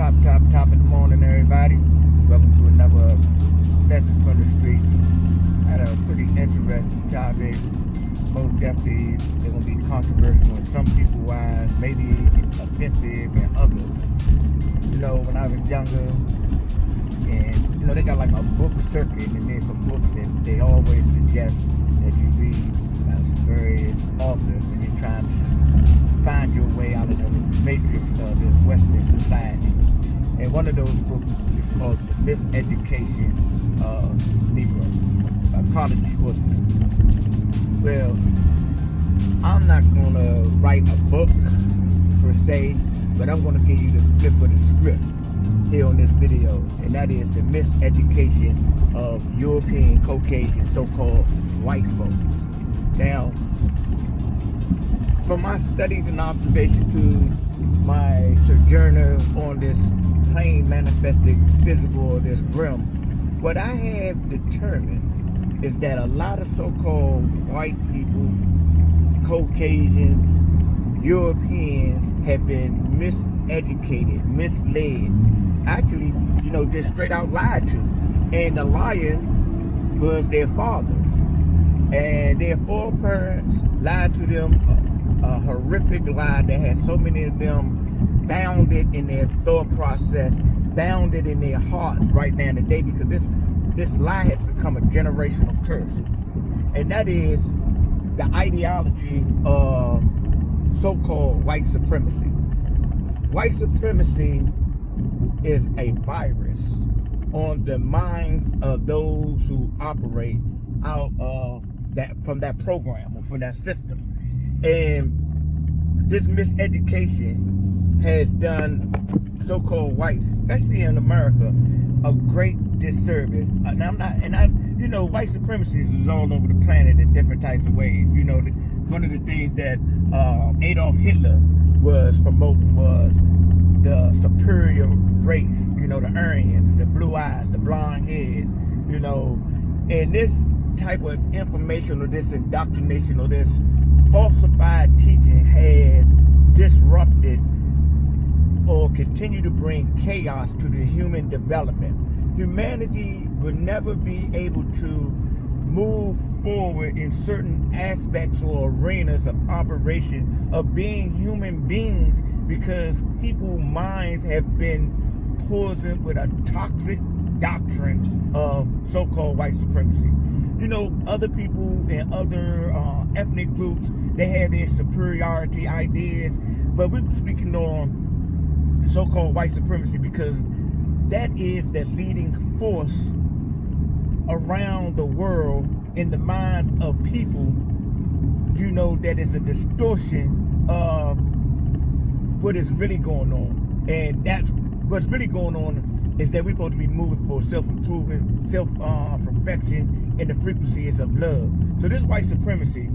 Top of the morning, everybody. Welcome to another Message from the Streets. Had a pretty interesting topic. Most definitely, they're going to be controversial in some people's eyes, maybe offensive in others. You know, when I was younger, and you know, they got like a book circuit, and there's some books that they always suggest that you read by various authors when you're trying to find your way out of the matrix of this Western society. And one of those books is called The Miseducation of Negro by Carter G. Woodson. Well, I'm not going to write a book per se, but I'm going to give you the flip of the script here on this video, and that is the miseducation of European Caucasian so-called white folks. Now, from my studies and observation through my sojourner on this plane manifested physical of this realm, what I have determined is that a lot of so-called white people, Caucasians, Europeans have been miseducated, misled, actually, you know, just straight out lied to. And the liar was their fathers. And their foreparents lied to them a horrific lie that has so many of them bounded in their thought process, bounded in their hearts right now today, because this lie has become a generational curse. And that is the ideology of so-called white supremacy. White supremacy is a virus on the minds of those who operate out of that, from that program or from that system. And this miseducation has done so-called whites, especially in America, a great disservice. And you know, white supremacy is all over the planet in different types of ways. You know, one of the things that Adolf Hitler was promoting was the superior race, you know, the Aryans, the blue eyes, the blonde heads, you know. And this type of information or this indoctrination or this falsified teaching has disrupted or continue to bring chaos to the human development. Humanity will never be able to move forward in certain aspects or arenas of operation of being human beings because people's minds have been poisoned with a toxic doctrine of so-called white supremacy. You know, other people and other ethnic groups, they have their superiority ideas, but we're speaking on so-called white supremacy because that is the leading force around the world in the minds of people. You know, that is a distortion of what is really going on. And that's what's really going on, is that we're supposed to be moving for self-improvement, self-perfection, and the frequencies of love. So this white supremacy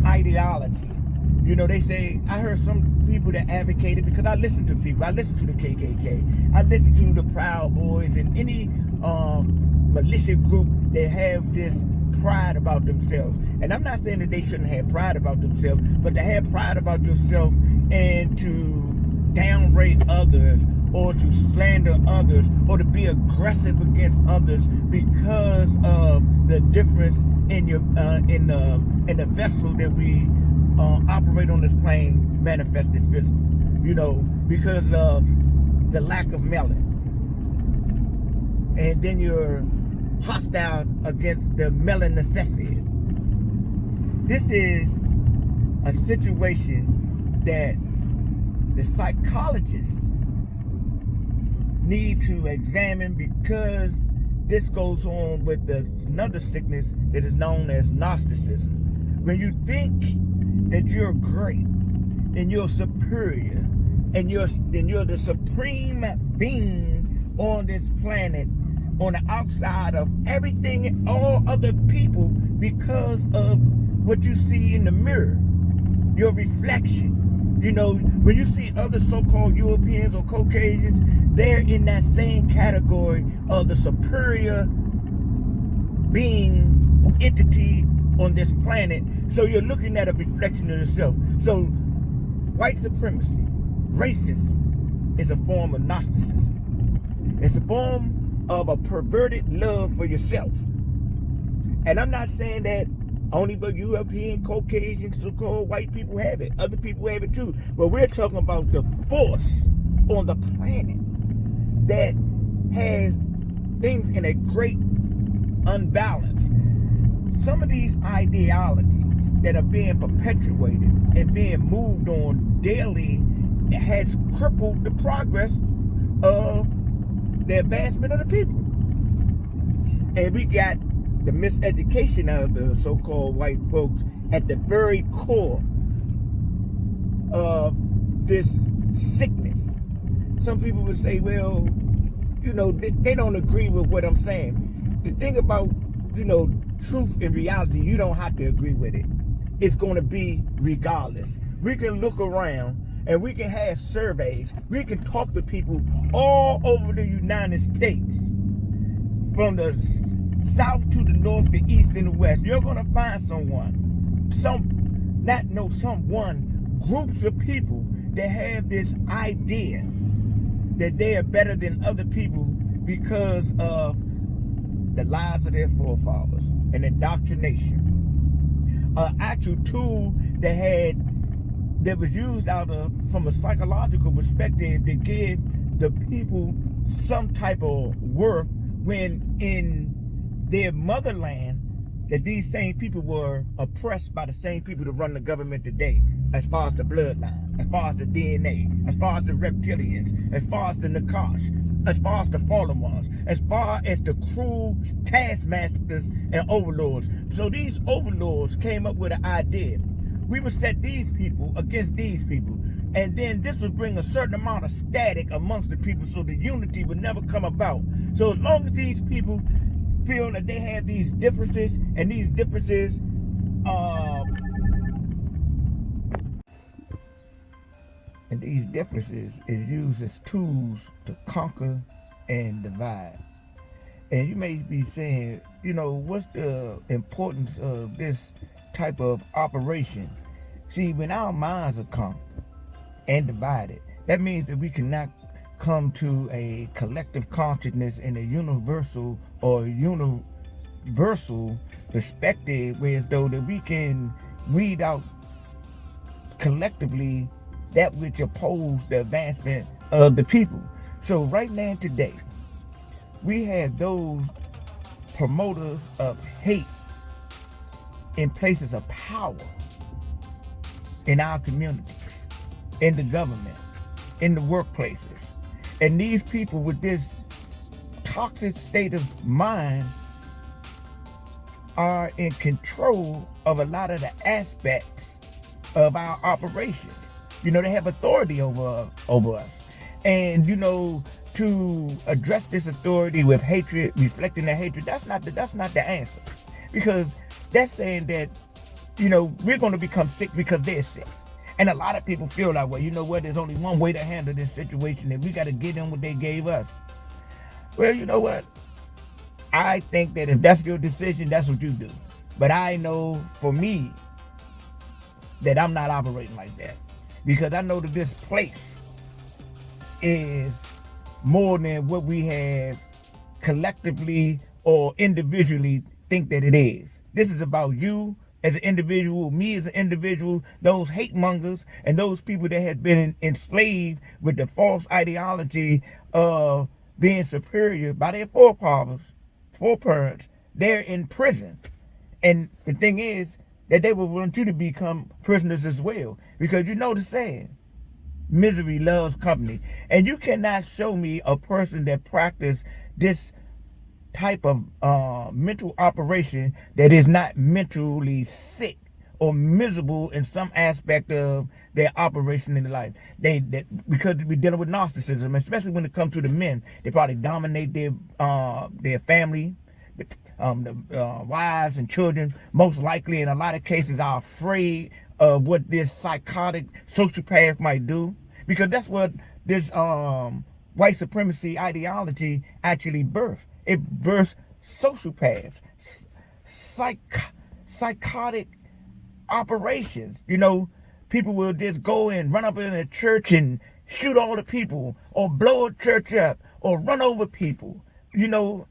ideology, you know, they say, I heard some people that advocated, because I listen to people, I listen to the KKK, I listen to the Proud Boys, and any militia group that have this pride about themselves. And I'm not saying that they shouldn't have pride about themselves, but to have pride about yourself and to downrate others or to slander others or to be aggressive against others because of the difference in your in the vessel that we operate on this plane manifested physical, you know, because of the lack of melanin. And then you're hostile against the melanin necessity. This is a situation that the psychologists need to examine, because this goes on with another sickness that is known as Gnosticism. When you think that you're great and you're superior and you're the supreme being on this planet, on the outside of everything and all other people, because of what you see in the mirror, your reflection. You know, when you see other so-called Europeans or Caucasians, they're in that same category of the superior being, entity on this planet. So you're looking at a reflection of yourself. So white supremacy, racism, is a form of Gnosticism. It's a form of a perverted love for yourself. And I'm not saying that only but European, Caucasian, so-called white people have it. Other people have it too. But we're talking about the force on the planet that has things in a great unbalance. Some of these ideologies that are being perpetuated and being moved on daily has crippled the progress of the advancement of the people. And we got the miseducation of the so-called white folks at the very core of this sickness. Some people would say, well, they don't agree with what I'm saying. The thing about, truth and reality, you don't have to agree with it. It's going to be regardless. We can look around and we can have surveys. We can talk to people all over the United States, from the south to the north, the east, and the west. You're going to find groups of people that have this idea that they are better than other people because of the lies of their forefathers and indoctrination. An actual tool that was used from a psychological perspective to give the people some type of worth, when in their motherland that these same people were oppressed by the same people that run the government today, as far as the bloodline, as far as the DNA, as far as the reptilians, as far as the Nakash, as far as the fallen ones, as far as the cruel taskmasters and overlords. So these overlords came up with an idea. We would set these people against these people, and then this would bring a certain amount of static amongst the people, so the unity would never come about. So as long as these people feel that they have these differences, and these differences is used as tools to conquer and divide. And you may be saying, what's the importance of this type of operation? See, when our minds are conquered and divided, that means that we cannot come to a collective consciousness in a universal perspective, whereas though that we can weed out collectively that which oppose the advancement of the people. So right now today, we have those promoters of hate in places of power in our communities, in the government, in the workplaces. And these people with this toxic state of mind are in control of a lot of the aspects of our operations. They have authority over us. And, to address this authority with hatred, reflecting that hatred, that's not the answer. Because that's saying that, we're going to become sick because they're sick. And a lot of people feel that way. You know what? There's only one way to handle this situation, and we got to give them what they gave us. Well, you know what? I think that if that's your decision, that's what you do. But I know for me that I'm not operating like that. Because I know that this place is more than what we have collectively or individually think that it is. This is about you as an individual, me as an individual, those hate mongers, and those people that have been enslaved with the false ideology of being superior by their foreparents. They're in prison. And the thing is that they will want you to become prisoners as well. Because you know the saying, misery loves company. And you cannot show me a person that practices this type of mental operation that is not mentally sick or miserable in some aspect of their operation in life. Because we're dealing with narcissism, especially when it comes to the men. They probably dominate their family, the wives and children, most likely in a lot of cases are afraid of what this psychotic sociopath might do, because that's what this white supremacy ideology actually birthed. It births sociopaths, psychotic operations. People will just go and run up in a church and shoot all the people or blow a church up or run over people. You know,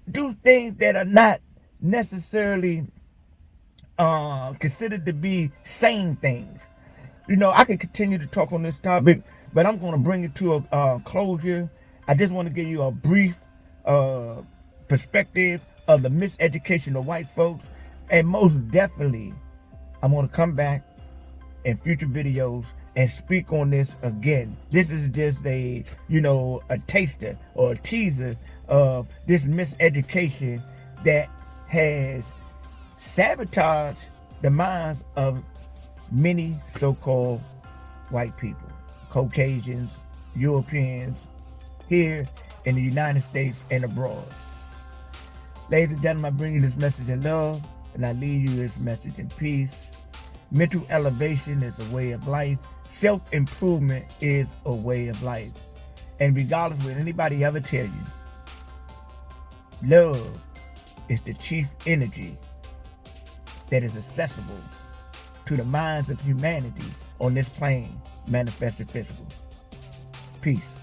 do things that are not necessarily considered to be sane things. You know, I could continue to talk on this topic, but I'm going to bring it to a closure. I just want to give you a brief perspective of the miseducation of white folks. And most definitely, I'm going to come back in future videos and speak on this again. This is just a taster or a teaser of this miseducation that has sabotaged the minds of many so-called white people, Caucasians, Europeans, here in the United States and abroad. Ladies and gentlemen, I bring you this message in love, and I leave you this message in peace. Mental elevation is a way of life. Self-improvement is a way of life. And regardless of what anybody ever tell you, love is the chief energy that is accessible to the minds of humanity on this plane, manifested physical. Peace.